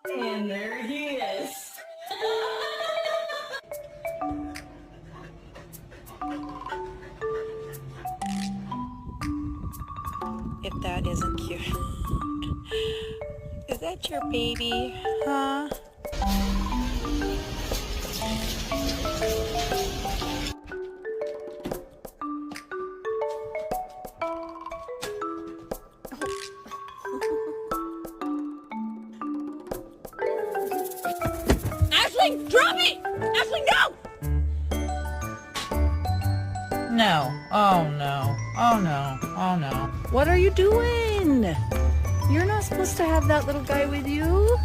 And there he is. If that isn't cute. Is that your baby? Huh? Ashley, drop it! Ashley, no! No. Oh no. Oh no. Oh no. What are you doing? You're not supposed to have that little guy with you.